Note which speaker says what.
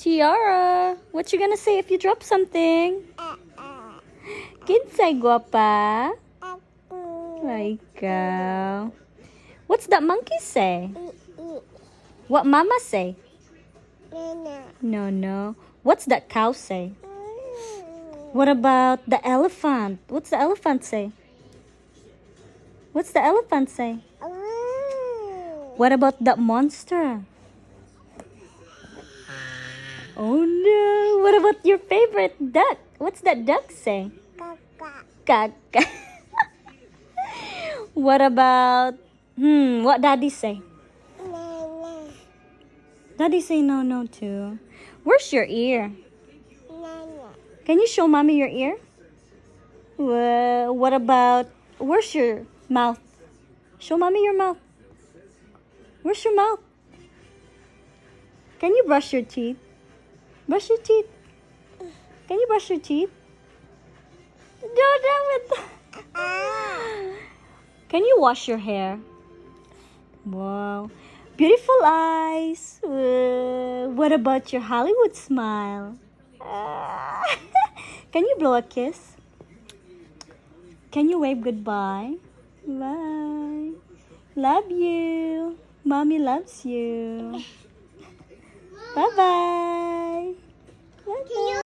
Speaker 1: tiara. What you gonna say if you drop something? Kinsay guapa. Ikaw. What's that monkey say? What mama say? No. What's that cow say? What about the elephant? What's the elephant say? What's the elephant say? What about that monster? Oh no. What about your favorite duck? What's that duck say? Kaka. What about what daddy say? Daddy say no too. Where's your ear? Can you show mommy your ear? What about where's your mouth? Show mommy your mouth. Where's your mouth? Can you brush your teeth? Brush your teeth. Can you brush your teeth? Can you wash your hair? Wow. Beautiful eyes. What about your Hollywood smile? Can you blow a kiss? Can you wave goodbye? Bye. Love you. Mommy loves you. Bye-bye. Bye-bye.